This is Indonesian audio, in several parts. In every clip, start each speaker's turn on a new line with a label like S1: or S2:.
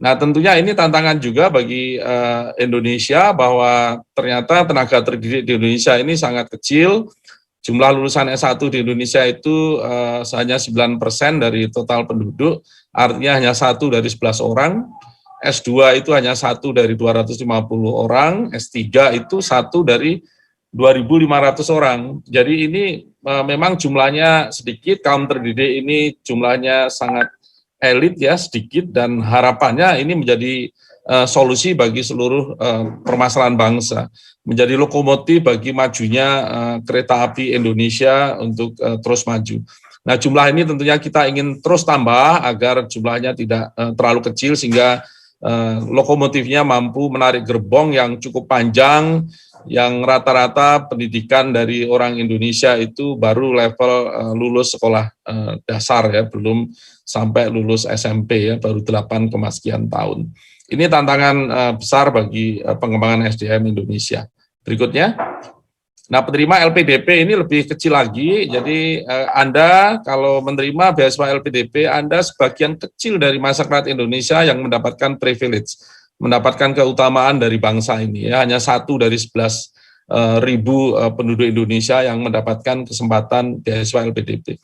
S1: Nah, tentunya ini tantangan juga bagi Indonesia bahwa ternyata tenaga terdidik di Indonesia ini sangat kecil. Jumlah lulusan S1 di Indonesia itu hanya 9% dari total penduduk, artinya hanya 1 dari 11 orang. S2 itu hanya 1 dari 250 orang, S3 itu 1 dari 2.500 orang. Jadi ini memang jumlahnya sedikit, kaum terdidik ini jumlahnya sangat elit ya, sedikit, dan harapannya ini menjadi solusi bagi seluruh permasalahan bangsa, menjadi lokomotif bagi majunya kereta api Indonesia untuk terus maju. Nah, jumlah ini tentunya kita ingin terus tambah agar jumlahnya tidak terlalu kecil sehingga lokomotifnya mampu menarik gerbong yang cukup panjang, yang rata-rata pendidikan dari orang Indonesia itu baru level lulus sekolah dasar ya, belum sampai lulus SMP ya, baru 8, sekian tahun. Ini tantangan besar bagi pengembangan SDM Indonesia. Berikutnya. Nah, penerima LPDP ini lebih kecil lagi, jadi Anda kalau menerima beasiswa LPDP, Anda sebagian kecil dari masyarakat Indonesia yang mendapatkan privilege, mendapatkan keutamaan dari bangsa ini, ya, hanya 1 dari 11 ribu penduduk Indonesia yang mendapatkan kesempatan beasiswa LPDP.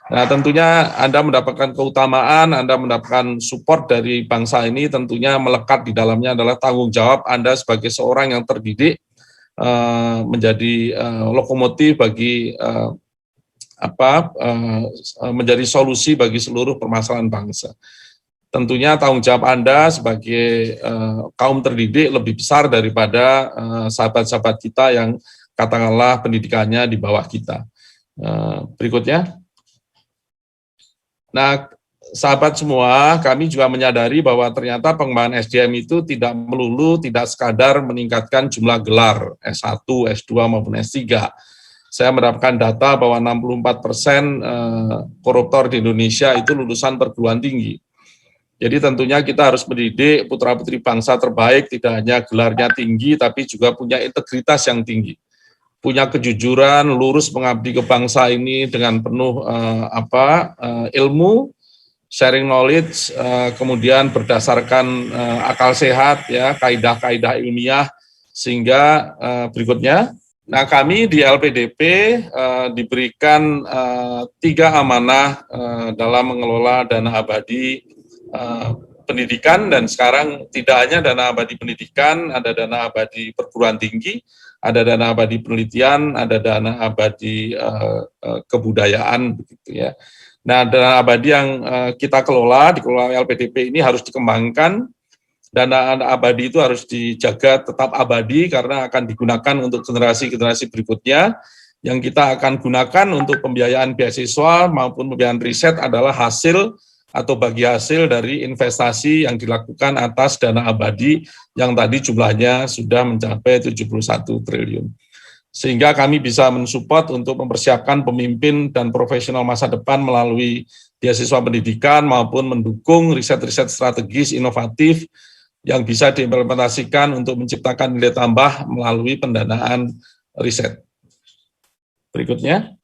S1: Nah, tentunya Anda mendapatkan keutamaan, Anda mendapatkan support dari bangsa ini, tentunya melekat di dalamnya adalah tanggung jawab Anda sebagai seorang yang terdidik, menjadi lokomotif bagi menjadi solusi bagi seluruh permasalahan bangsa. Tentunya tanggung jawab Anda sebagai kaum terdidik lebih besar daripada sahabat-sahabat kita yang katakanlah pendidikannya di bawah kita. Berikutnya. Nah, sahabat semua, kami juga menyadari bahwa ternyata pengembangan SDM itu tidak melulu, tidak sekadar meningkatkan jumlah gelar S1, S2 maupun S3. Saya mendapatkan data bahwa 64% koruptor di Indonesia itu lulusan perguruan tinggi. Jadi tentunya kita harus mendidik putra-putri bangsa terbaik, tidak hanya gelarnya tinggi, tapi juga punya integritas yang tinggi. Punya kejujuran, lurus mengabdi ke bangsa ini dengan penuh ilmu, sharing knowledge, kemudian berdasarkan akal sehat, ya, kaidah-kaidah ilmiah, sehingga berikutnya. Nah, kami di LPDP diberikan 3 amanah dalam mengelola dana abadi pendidikan, dan sekarang tidak hanya dana abadi pendidikan, ada dana abadi perguruan tinggi, ada dana abadi penelitian, ada dana abadi kebudayaan, begitu ya. Nah, dana abadi yang kita dikelola LPDP ini harus dikembangkan. Dana abadi itu harus dijaga tetap abadi karena akan digunakan untuk generasi-generasi berikutnya. Yang kita akan gunakan untuk pembiayaan beasiswa maupun pembiayaan riset adalah hasil atau bagi hasil dari investasi yang dilakukan atas dana abadi yang tadi jumlahnya sudah mencapai 71 triliun. Sehingga kami bisa mensupport untuk mempersiapkan pemimpin dan profesional masa depan melalui beasiswa pendidikan maupun mendukung riset-riset strategis inovatif yang bisa diimplementasikan untuk menciptakan nilai tambah melalui pendanaan riset. Berikutnya.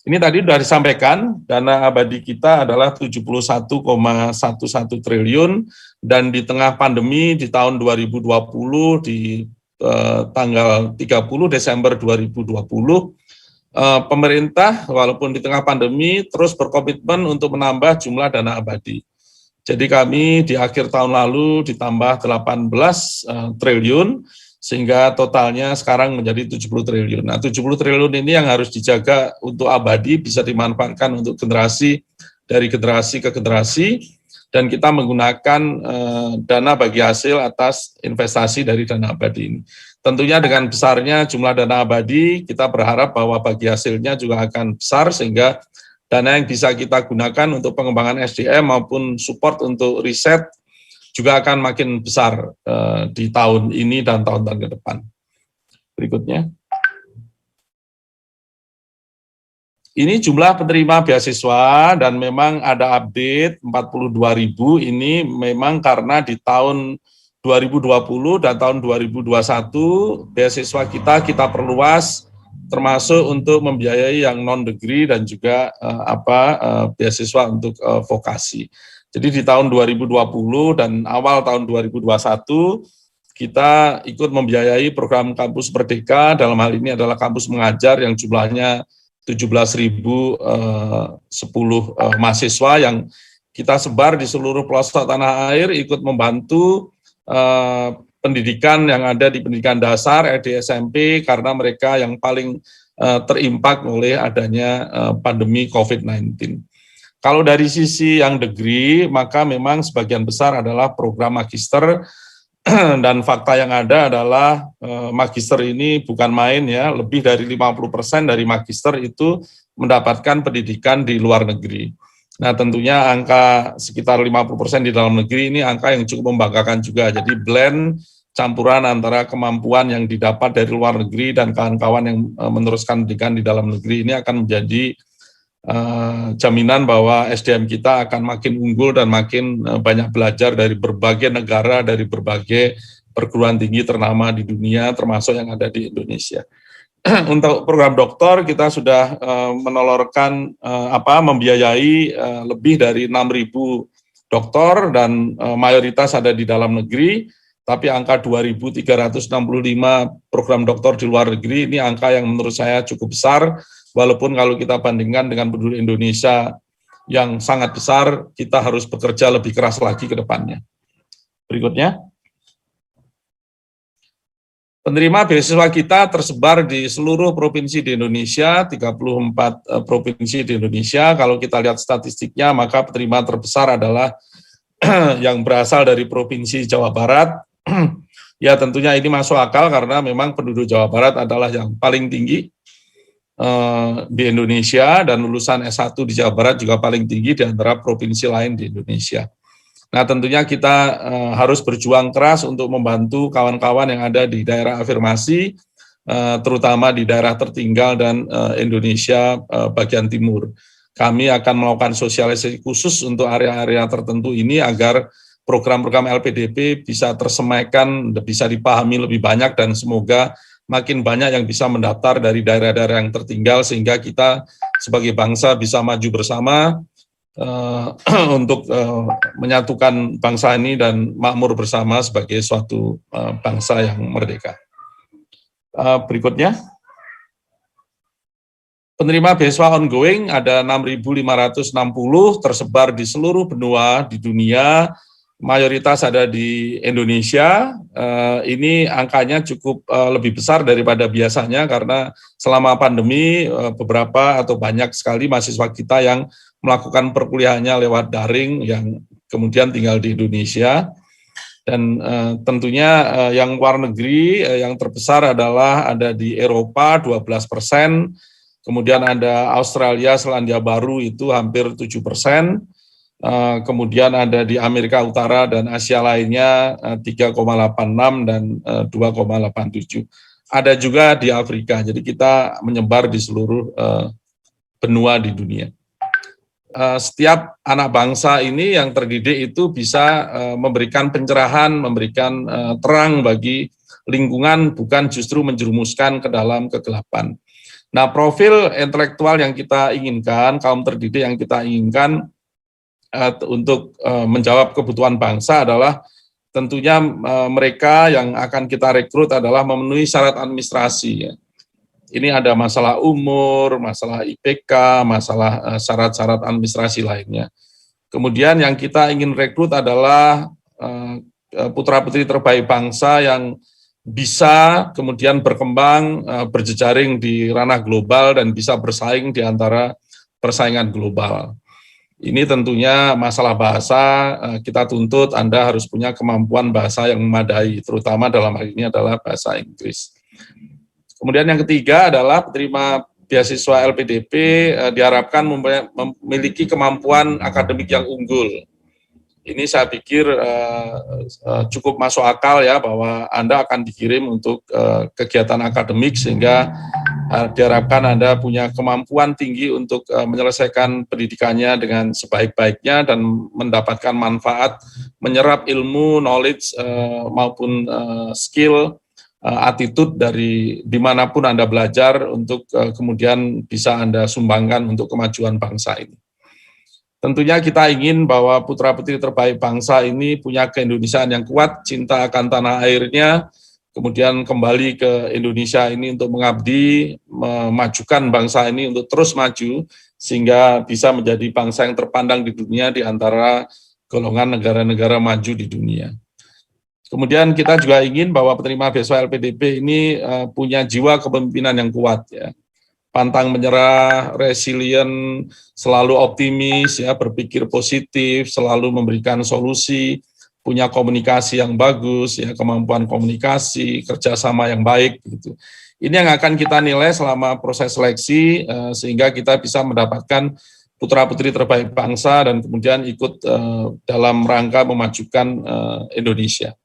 S1: Ini tadi sudah disampaikan, dana abadi kita adalah 71,11 triliun, dan di tengah pandemi di tahun 2020, di tanggal 30 Desember 2020, pemerintah walaupun di tengah pandemi terus berkomitmen untuk menambah jumlah dana abadi. Jadi kami di akhir tahun lalu ditambah 18 triliun, sehingga totalnya sekarang menjadi 70 triliun. Nah, 70 triliun ini yang harus dijaga untuk abadi, bisa dimanfaatkan untuk generasi dari generasi ke generasi, dan kita menggunakan dana bagi hasil atas investasi dari dana abadi ini. Tentunya dengan besarnya jumlah dana abadi, kita berharap bahwa bagi hasilnya juga akan besar, sehingga dana yang bisa kita gunakan untuk pengembangan SDM maupun support untuk riset juga akan makin besar di tahun ini dan tahun-tahun ke depan. Berikutnya. Ini jumlah penerima beasiswa, dan memang ada update 42.000, ini memang karena di tahun 2020 dan tahun 2021 beasiswa kita perluas, termasuk untuk membiayai yang non-degree dan juga beasiswa untuk vokasi. Jadi di tahun 2020 dan awal tahun 2021 kita ikut membiayai program Kampus Merdeka, dalam hal ini adalah kampus mengajar yang jumlahnya 17.010 mahasiswa yang kita sebar di seluruh pelosok tanah air, ikut membantu pendidikan yang ada di pendidikan dasar, SD, SMP, karena mereka yang paling terimpak oleh adanya pandemi COVID-19. Kalau dari sisi yang degree, maka memang sebagian besar adalah program magister, dan fakta yang ada adalah magister ini bukan main ya, lebih dari 50% dari magister itu mendapatkan pendidikan di luar negeri. Nah tentunya angka sekitar 50% di dalam negeri ini angka yang cukup membanggakan juga, jadi blend campuran antara kemampuan yang didapat dari luar negeri dan kawan-kawan yang meneruskan pendidikan di dalam negeri ini akan menjadi jaminan bahwa SDM kita akan makin unggul dan makin banyak belajar dari berbagai negara, dari berbagai perguruan tinggi ternama di dunia, termasuk yang ada di Indonesia. Untuk program doktor kita sudah menolorkan membiayai lebih dari 6.000 doktor dan mayoritas ada di dalam negeri, tapi angka 2.365 program doktor di luar negeri ini angka yang menurut saya cukup besar. Walaupun kalau kita bandingkan dengan penduduk Indonesia yang sangat besar, kita harus bekerja lebih keras lagi ke depannya. Berikutnya. Penerima beasiswa kita tersebar di seluruh provinsi di Indonesia, 34 provinsi di Indonesia. Kalau kita lihat statistiknya, maka penerima terbesar adalah yang berasal dari Provinsi Jawa Barat. Ya tentunya ini masuk akal karena memang penduduk Jawa Barat adalah yang paling tinggi di Indonesia, dan lulusan S1 di Jawa Barat juga paling tinggi di antara provinsi lain di Indonesia. Nah tentunya kita harus berjuang keras untuk membantu kawan-kawan yang ada di daerah afirmasi, terutama di daerah tertinggal dan Indonesia bagian timur. Kami akan melakukan sosialisasi khusus untuk area-area tertentu ini agar program-program LPDP bisa tersemaikan, bisa dipahami lebih banyak, dan semoga makin banyak yang bisa mendaftar dari daerah-daerah yang tertinggal sehingga kita sebagai bangsa bisa maju bersama untuk menyatukan bangsa ini dan makmur bersama sebagai suatu bangsa yang merdeka. Berikutnya. Penerima beasiswa ongoing ada 6.560 tersebar di seluruh benua di dunia, mayoritas ada di Indonesia. Ini angkanya cukup lebih besar daripada biasanya karena selama pandemi beberapa atau banyak sekali mahasiswa kita yang melakukan perkuliahannya lewat daring yang kemudian tinggal di Indonesia. Dan tentunya yang luar negeri yang terbesar adalah ada di Eropa 12%, kemudian ada Australia, Selandia Baru itu hampir 7%, kemudian ada di Amerika Utara dan Asia lainnya 3,86 dan 2,87. Ada juga di Afrika, jadi kita menyebar di seluruh benua di dunia. Setiap anak bangsa ini yang terdidik itu bisa memberikan pencerahan, memberikan terang bagi lingkungan, bukan justru menjerumuskan ke dalam kegelapan. Nah, profil intelektual yang kita inginkan, kaum terdidik yang kita inginkan untuk menjawab kebutuhan bangsa adalah tentunya mereka yang akan kita rekrut adalah memenuhi syarat administrasi. Ya. Ini ada masalah umur, masalah IPK, masalah syarat-syarat administrasi lainnya. Kemudian yang kita ingin rekrut adalah putra-putri terbaik bangsa yang bisa kemudian berkembang, berjejaring di ranah global dan bisa bersaing di antara persaingan global. Ini tentunya masalah bahasa, kita tuntut Anda harus punya kemampuan bahasa yang memadai, terutama dalam hal ini adalah bahasa Inggris. Kemudian yang ketiga adalah penerima beasiswa LPDP diharapkan memiliki kemampuan akademik yang unggul. Ini saya pikir cukup masuk akal ya bahwa Anda akan dikirim untuk kegiatan akademik sehingga diharapkan Anda punya kemampuan tinggi untuk menyelesaikan pendidikannya dengan sebaik-baiknya dan mendapatkan manfaat, menyerap ilmu, knowledge maupun skill, attitude dari dimanapun Anda belajar untuk kemudian bisa Anda sumbangkan untuk kemajuan bangsa ini. Tentunya kita ingin bahwa putra-putri terbaik bangsa ini punya keindonesiaan yang kuat, cinta akan tanah airnya, kemudian kembali ke Indonesia ini untuk mengabdi, memajukan bangsa ini untuk terus maju, sehingga bisa menjadi bangsa yang terpandang di dunia di antara golongan negara-negara maju di dunia. Kemudian kita juga ingin bahwa penerima beasiswa LPDP ini punya jiwa kepemimpinan yang kuat, ya, pantang menyerah, resilient, selalu optimis, ya, berpikir positif, selalu memberikan solusi, punya komunikasi yang bagus, ya, kemampuan komunikasi, kerjasama yang baik, gitu. Ini yang akan kita nilai selama proses seleksi, sehingga kita bisa mendapatkan putra-putri terbaik bangsa dan kemudian ikut dalam rangka memajukan Indonesia.